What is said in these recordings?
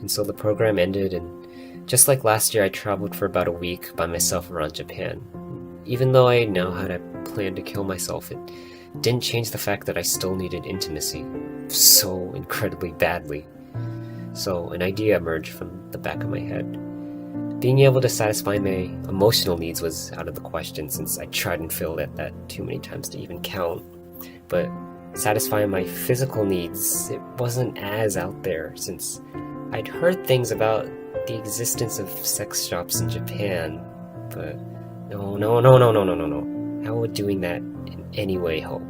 And so the program ended, and just like last year, I traveled for about a week by myself around Japan. Even though I now had a plan to kill myself, it didn't change the fact that I still needed intimacy so incredibly badly. So an idea emerged from the back of my head. Being able to satisfy my emotional needs was out of the question, since I tried and failed at that too many times to even count. But satisfying my physical needs, it wasn't as out there, since I'd heard things about the existence of sex shops in Japan, but no. How would doing that in any way help?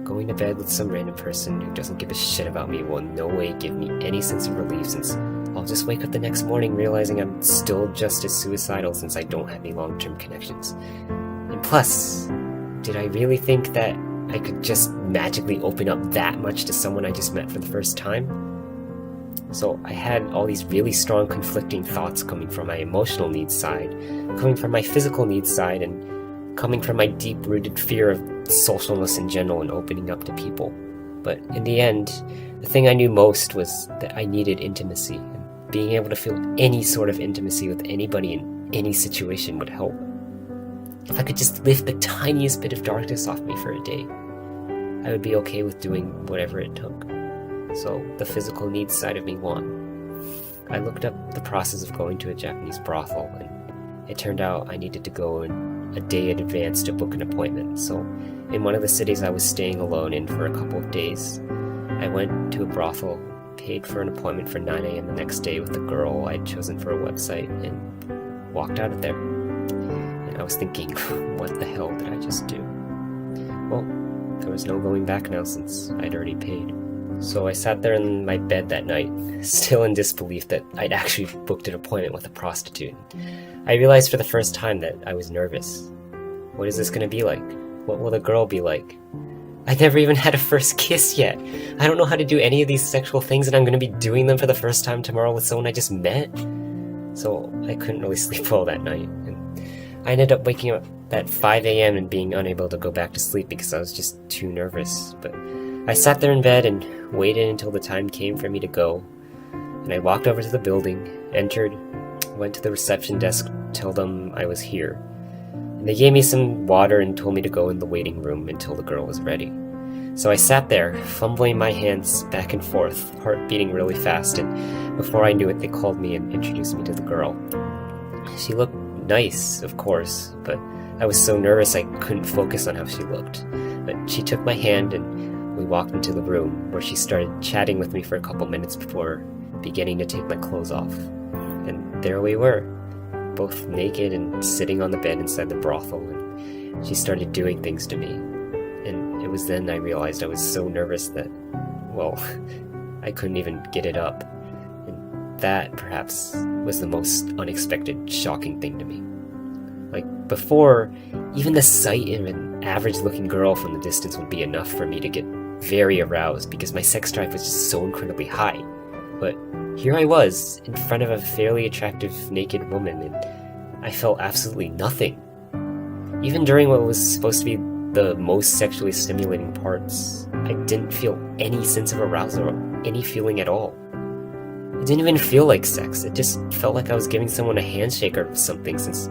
Going to bed with some random person who doesn't give a shit about me will in no way give me any sense of relief, since I'll just wake up the next morning realizing I'm still just as suicidal since I don't have any long-term connections. And plus, did I really think that I could just magically open up that much to someone I just met for the first time? So I had all these really strong conflicting thoughts coming from my emotional needs side, coming from my physical needs side, and coming from my deep-rooted fear of socialness in general and opening up to people. But in the end, the thing I knew most was that I needed intimacy, and being able to feel any sort of intimacy with anybody in any situation would help. If I could just lift the tiniest bit of darkness off me for a day, I would be okay with doing whatever it took. So the physical needs side of me won. I looked up the process of going to a Japanese brothel, and it turned out I needed to go in a day in advance to book an appointment. So in one of the cities I was staying alone in for a couple of days, I went to a brothel, paid for an appointment for 9 a.m. the next day with a girl I'd chosen for a website, and walked out of there. And I was thinking, what the hell did I just do? Well, there was no going back now since I'd already paid. So I sat there in my bed that night, still in disbelief that I'd actually booked an appointment with a prostitute. I realized for the first time that I was nervous. What is this going to be like? What will the girl be like? I never even had a first kiss yet. I don't know how to do any of these sexual things, and I'm going to be doing them for the first time tomorrow with someone I just met. So I couldn't really sleep well that night. And I ended up waking up at 5 a.m. and being unable to go back to sleep because I was just too nervous. But I sat there in bed and waited until the time came for me to go. And I walked over to the building, entered, went to the reception desk to tell them I was here. And they gave me some water and told me to go in the waiting room until the girl was ready. So I sat there, fumbling my hands back and forth, heart beating really fast, and before I knew it, they called me and introduced me to the girl. She looked nice, of course, but I was so nervous I couldn't focus on how she looked. But she took my hand and we walked into the room, where she started chatting with me for a couple minutes before beginning to take my clothes off. And there we were, both naked and sitting on the bed inside the brothel, and she started doing things to me. And it was then I realized I was so nervous that, well, I couldn't even get it up. And that, perhaps, was the most unexpected, shocking thing to me. Like, before, even the sight of an average-looking girl from the distance would be enough for me to get very aroused, because my sex drive was just so incredibly high. But here I was, in front of a fairly attractive naked woman, and I felt absolutely nothing. Even during what was supposed to be the most sexually stimulating parts, I didn't feel any sense of arousal or any feeling at all. It didn't even feel like sex, it just felt like I was giving someone a handshake or something, since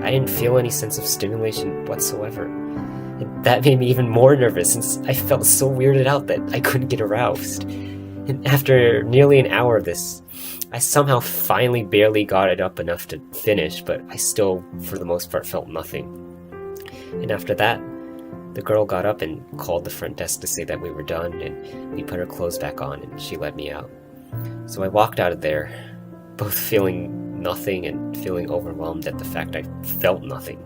I didn't feel any sense of stimulation whatsoever. And that made me even more nervous, since I felt so weirded out that I couldn't get aroused. And after nearly an hour of this, I somehow finally barely got it up enough to finish, but I still, for the most part, felt nothing. And after that, the girl got up and called the front desk to say that we were done, and we put her clothes back on, and she let me out. So I walked out of there, both feeling nothing and feeling overwhelmed at the fact I felt nothing.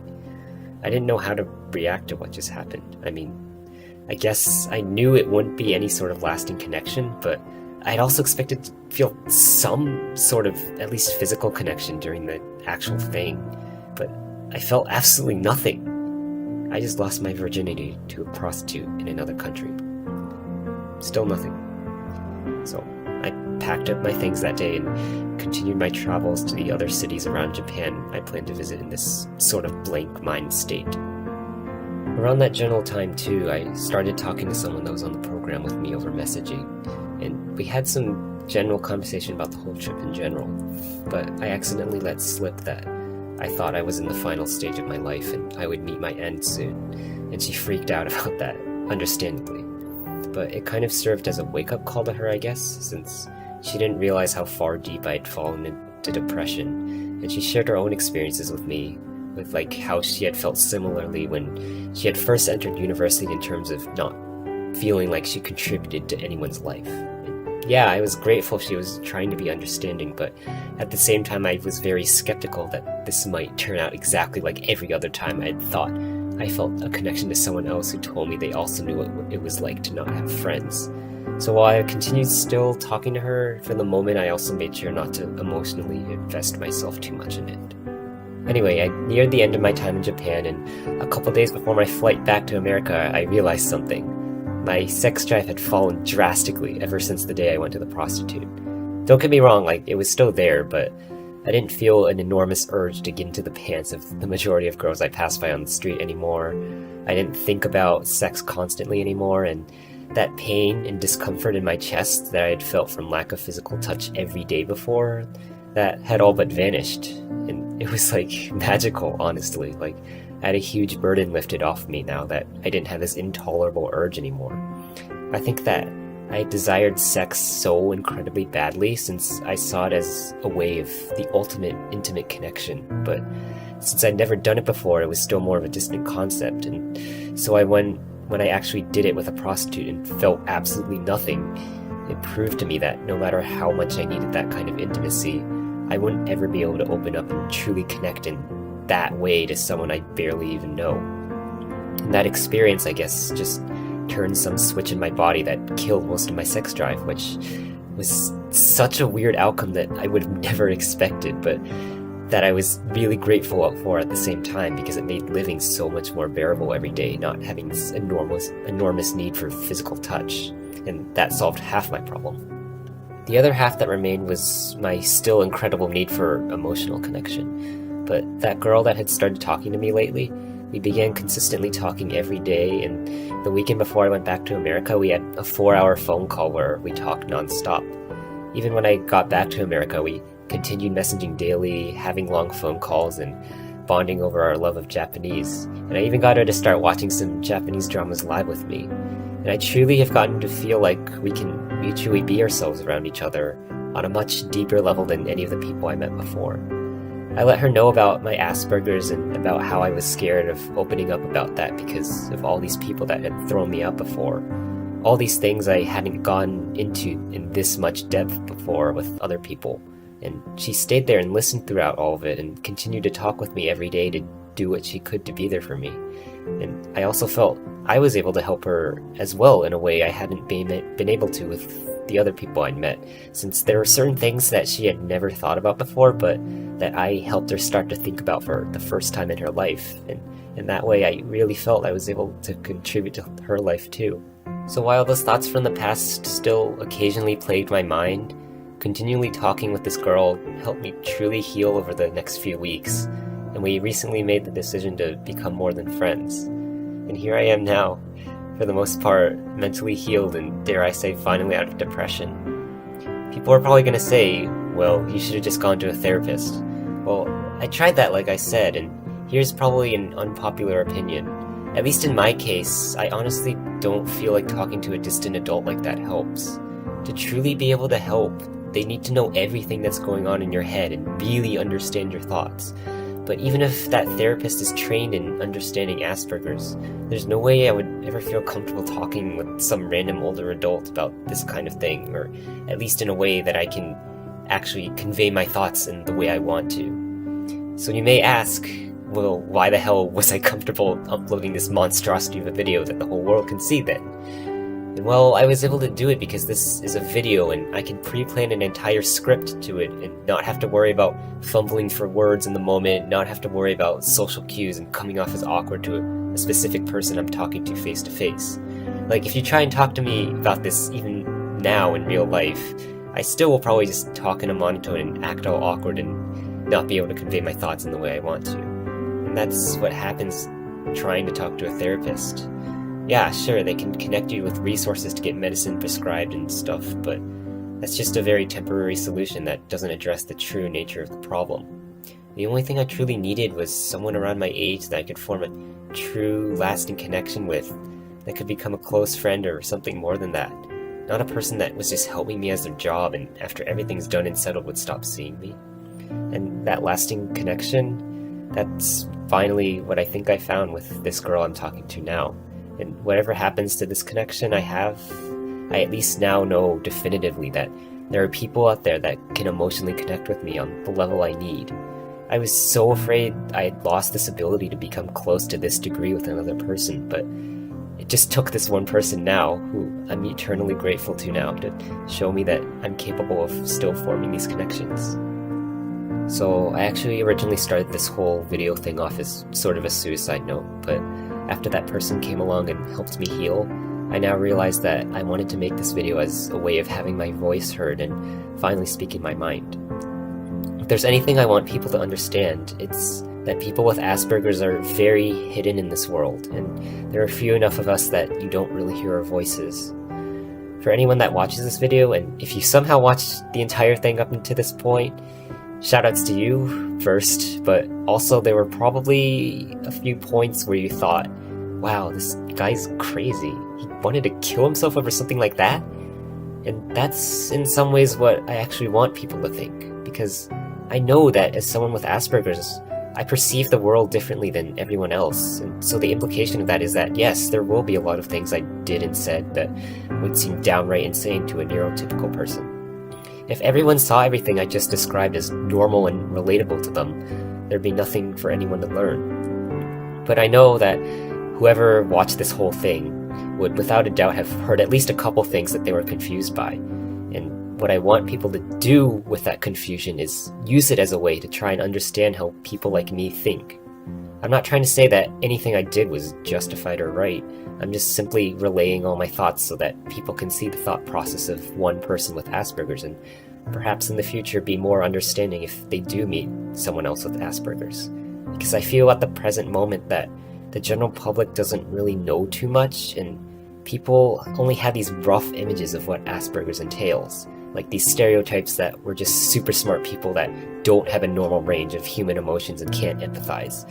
I didn't know how to react to what just happened. I mean, I guess I knew it wouldn't be any sort of lasting connection, but I'd also expected to feel some sort of, at least physical connection during the actual thing. But I felt absolutely nothing. I just lost my virginity to a prostitute in another country. Still nothing. So I packed up my things that day and continued my travels to the other cities around Japan I planned to visit in this sort of blank mind state. Around that general time, too, I started talking to someone that was on the program with me over messaging, and we had some general conversation about the whole trip in general, but I accidentally let slip that I thought I was in the final stage of my life and I would meet my end soon, and she freaked out about that, understandably. But it kind of served as a wake-up call to her, I guess, since she didn't realize how far deep I'd fallen into depression, and she shared her own experiences with me, with like how she had felt similarly when she had first entered university in terms of not feeling like she contributed to anyone's life. And yeah, I was grateful she was trying to be understanding, but at the same time I was very skeptical that this might turn out exactly like every other time I'd thought I felt a connection to someone else who told me they also knew what it was like to not have friends. So while I continued still talking to her, for the moment I also made sure not to emotionally invest myself too much in it. Anyway, I neared the end of my time in Japan, and a couple days before my flight back to America, I realized something. My sex drive had fallen drastically ever since the day I went to the prostitute. Don't get me wrong, like, it was still there, but I didn't feel an enormous urge to get into the pants of the majority of girls I passed by on the street anymore. I didn't think about sex constantly anymore, and that pain and discomfort in my chest that I had felt from lack of physical touch every day before, that had all but vanished. And it was like magical, honestly. Like, I had a huge burden lifted off me now that I didn't have this intolerable urge anymore. I think that I desired sex so incredibly badly since I saw it as a way of the ultimate intimate connection, but since I'd never done it before, it was still more of a distant concept, and so when I actually did it with a prostitute and felt absolutely nothing, it proved to me that no matter how much I needed that kind of intimacy, I wouldn't ever be able to open up and truly connect in that way to someone I barely even know. And that experience, I guess, just turned some switch in my body that killed most of my sex drive, which was such a weird outcome that I would have never expected, but that I was really grateful for at the same time, because it made living so much more bearable every day, not having this enormous need for physical touch, and that solved half my problem. The other half that remained was my still incredible need for emotional connection. But that girl that had started talking to me lately, we began consistently talking every day, and the weekend before I went back to America, we had a 4-hour phone call where we talked nonstop. Even when I got back to America, we continued messaging daily, having long phone calls, and bonding over our love of Japanese. And I even got her to start watching some Japanese dramas live with me. And I truly have gotten to feel like we can mutually be ourselves around each other on a much deeper level than any of the people I met before. I let her know about my Asperger's and about how I was scared of opening up about that because of all these people that had thrown me out before. All these things I hadn't gone into in this much depth before with other people. And she stayed there and listened throughout all of it and continued to talk with me every day to do what she could to be there for me. And I also felt I was able to help her as well in a way I hadn't been able to with the other people I'd met, since there were certain things that she had never thought about before, but that I helped her start to think about for the first time in her life. And in that way, I really felt I was able to contribute to her life too. So while those thoughts from the past still occasionally plagued my mind, continually talking with this girl helped me truly heal over the next few weeks, and we recently made the decision to become more than friends. And here I am now, for the most part, mentally healed and, dare I say, finally out of depression. People are probably going to say, well, you should have just gone to a therapist. Well, I tried that, like I said, and here's probably an unpopular opinion. At least in my case, I honestly don't feel like talking to a distant adult like that helps. To truly be able to help, they need to know everything that's going on in your head and really understand your thoughts. But even if that therapist is trained in understanding Asperger's, there's no way I would ever feel comfortable talking with some random older adult about this kind of thing, or at least in a way that I can actually convey my thoughts in the way I want to. So you may ask, well, why the hell was I comfortable uploading this monstrosity of a video that the whole world can see then? And well, I was able to do it because this is a video and I can pre-plan an entire script to it and not have to worry about fumbling for words in the moment, not have to worry about social cues and coming off as awkward to a specific person I'm talking to face to face. Like, if you try and talk to me about this even now in real life, I still will probably just talk in a monotone and act all awkward and not be able to convey my thoughts in the way I want to. And that's what happens trying to talk to a therapist. Yeah, sure, they can connect you with resources to get medicine prescribed and stuff, but That's just a very temporary solution that doesn't address the true nature of the problem. The only thing I truly needed was someone around my age that I could form a true, lasting connection with, that could become a close friend or something more than that. Not a person that was just helping me as their job and after everything's done and settled would stop seeing me. And that lasting connection, that's finally what I think I found with this girl I'm talking to now. And whatever happens to this connection I at least now know definitively that there are people out there that can emotionally connect with me on the level I need. I was so afraid I had lost this ability to become close to this degree with another person, but it just took this one person now, who I'm eternally grateful to now, to show me that I'm capable of still forming these connections. So I actually originally started this whole video thing off as sort of a suicide note, but after that person came along and helped me heal, I now realize that I wanted to make this video as a way of having my voice heard and finally speaking my mind. If there's anything I want people to understand, it's that people with Asperger's are very hidden in this world, and there are few enough of us that you don't really hear our voices. For anyone that watches this video, and if you somehow watched the entire thing up until this point, shoutouts to you first, but also there were probably a few points where you thought, wow, this guy's crazy. He wanted to kill himself over something like that? And that's in some ways what I actually want people to think, because I know that as someone with Asperger's, I perceive the world differently than everyone else, and so the implication of that is that yes, there will be a lot of things I did and said that would seem downright insane to a neurotypical person. If everyone saw everything I just described as normal and relatable to them, there'd be nothing for anyone to learn. But I know that whoever watched this whole thing would without a doubt have heard at least a couple things that they were confused by, and what I want people to do with that confusion is use it as a way to try and understand how people like me think. I'm not trying to say that anything I did was justified or right. I'm just simply relaying all my thoughts so that people can see the thought process of one person with Asperger's and perhaps in the future be more understanding if they do meet someone else with Asperger's. Because I feel at the present moment that the general public doesn't really know too much, and people only have these rough images of what Asperger's entails. Like these stereotypes that we're just super smart people that don't have a normal range of human emotions and can't empathize.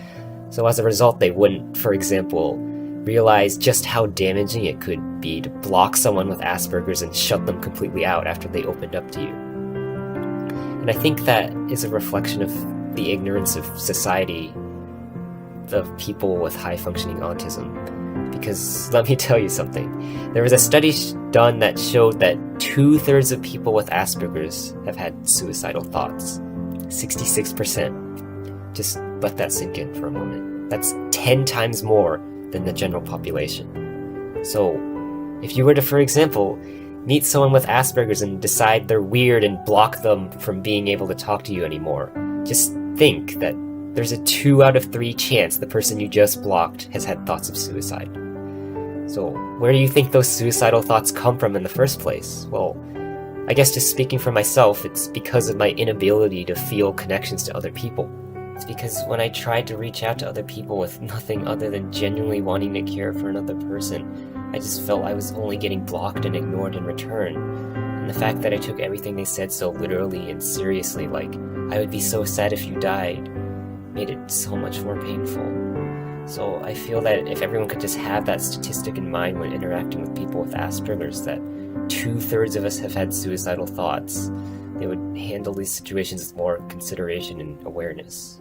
So as a result, they wouldn't, for example, realize just how damaging it could be to block someone with Asperger's and shut them completely out after they opened up to you. And I think that is a reflection of the ignorance of society, of people with high-functioning autism. Because let me tell you something, there was a study done that showed that 2/3 of people with Asperger's have had suicidal thoughts. 66%. Just let that sink in for a moment. That's 10 times more than the general population. So, if you were to, for example, meet someone with Asperger's and decide they're weird and block them from being able to talk to you anymore, just think that there's a 2 out of 3 chance the person you just blocked has had thoughts of suicide. So, where do you think those suicidal thoughts come from in the first place? Well, I guess just speaking for myself, it's because of my inability to feel connections to other people. It's because when I tried to reach out to other people with nothing other than genuinely wanting to care for another person, I just felt I was only getting blocked and ignored in return. And the fact that I took everything they said so literally and seriously, like, I would be so sad if you died, made it so much more painful. So I feel that if everyone could just have that statistic in mind when interacting with people with Asperger's, that 2/3 of us have had suicidal thoughts, they would handle these situations with more consideration and awareness.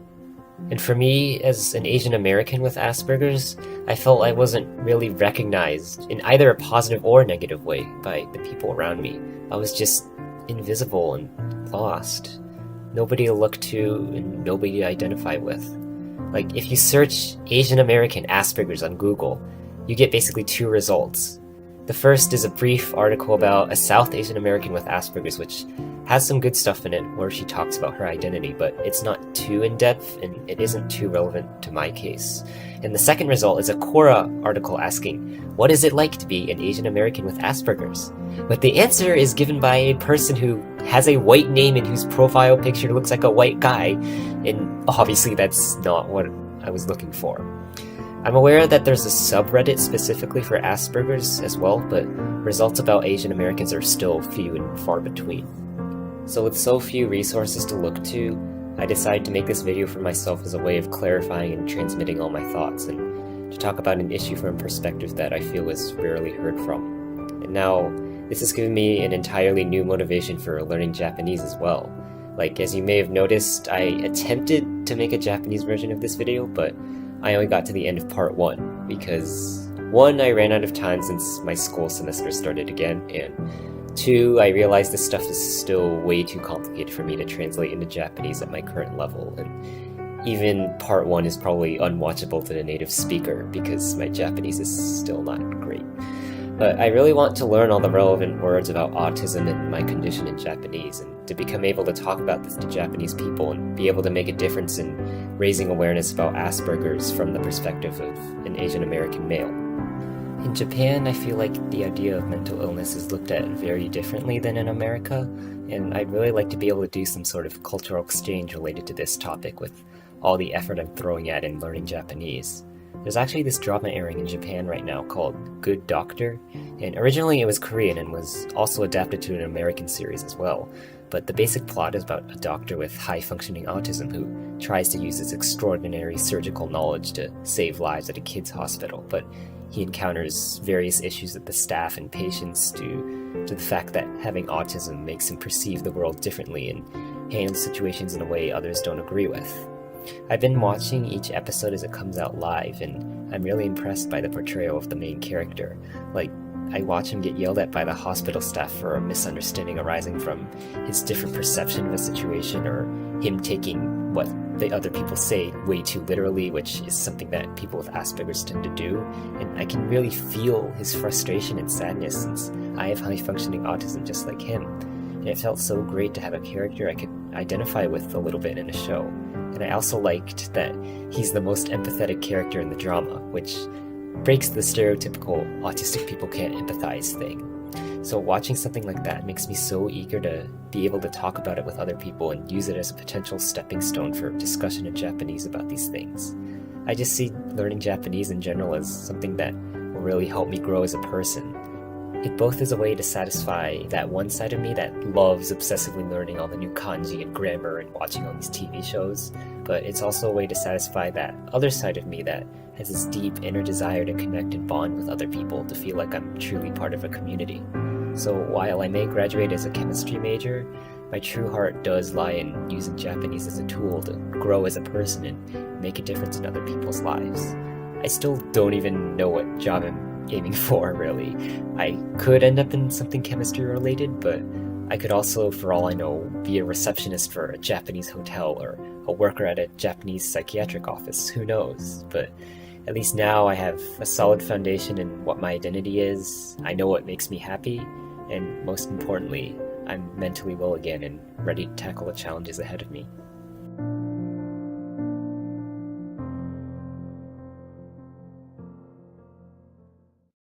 And for me, as an Asian American with Asperger's, I felt I wasn't really recognized in either a positive or negative way by the people around me. I was just invisible and lost. Nobody to look to and nobody to identify with. Like, if you search Asian American Asperger's on Google, you get basically 2 results. The first is a brief article about a South Asian American with Asperger's, which has some good stuff in it where she talks about her identity, but it's not too in-depth and it isn't too relevant to my case. And the second result is a Quora article asking, what is it like to be an Asian American with Asperger's? But the answer is given by a person who has a white name and whose profile picture looks like a white guy, and obviously that's not what I was looking for. I'm aware that there's a subreddit specifically for Asperger's as well, but results about Asian Americans are still few and far between. So with so few resources to look to, I decided to make this video for myself as a way of clarifying and transmitting all my thoughts, and to talk about an issue from a perspective that I feel is rarely heard from. And now, this has given me an entirely new motivation for learning Japanese as well. Like, as you may have noticed, I attempted to make a Japanese version of this video, but I only got to the end of part 1, because 1, I ran out of time since my school semester started again, and 2, I realized this stuff is still way too complicated for me to translate into Japanese at my current level, and even part 1 is probably unwatchable to the native speaker because my Japanese is still not great. But I really want to learn all the relevant words about autism and my condition in Japanese, and to become able to talk about this to Japanese people and be able to make a difference in raising awareness about Asperger's from the perspective of an Asian American male. In Japan, I feel like the idea of mental illness is looked at very differently than in America, and I'd really like to be able to do some sort of cultural exchange related to this topic with all the effort I'm throwing at in learning Japanese. There's actually this drama airing in Japan right now called Good Doctor, and originally it was Korean and was also adapted to an American series as well, but the basic plot is about a doctor with high-functioning autism who tries to use his extraordinary surgical knowledge to save lives at a kids' hospital, but he encounters various issues with the staff and patients due to the fact that having autism makes him perceive the world differently and handle situations in a way others don't agree with. I've been watching each episode as it comes out live, and I'm really impressed by the portrayal of the main character. Like, I watch him get yelled at by the hospital staff for a misunderstanding arising from his different perception of a situation, or him taking what the other people say way too literally, which is something that people with Asperger's tend to do, and I can really feel his frustration and sadness since I have high-functioning autism just like him, and it felt so great to have a character I could identify with a little bit in a show. And I also liked that he's the most empathetic character in the drama, which breaks the stereotypical autistic people can't empathize thing. So watching something like that makes me so eager to be able to talk about it with other people and use it as a potential stepping stone for discussion in Japanese about these things. I just see learning Japanese in general as something that will really help me grow as a person. It both is a way to satisfy that one side of me that loves obsessively learning all the new kanji and grammar and watching all these TV shows, but it's also a way to satisfy that other side of me that has this deep inner desire to connect and bond with other people, to feel like I'm truly part of a community. So while I may graduate as a chemistry major, my true heart does lie in using Japanese as a tool to grow as a person and make a difference in other people's lives. I still don't even know what job I'm aiming for, really. I could end up in something chemistry related, but I could also, for all I know, be a receptionist for a Japanese hotel or a worker at a Japanese psychiatric office. Who knows? But at least now I have a solid foundation in what my identity is. I know what makes me happy, and most importantly, I'm mentally well again and ready to tackle the challenges ahead of me.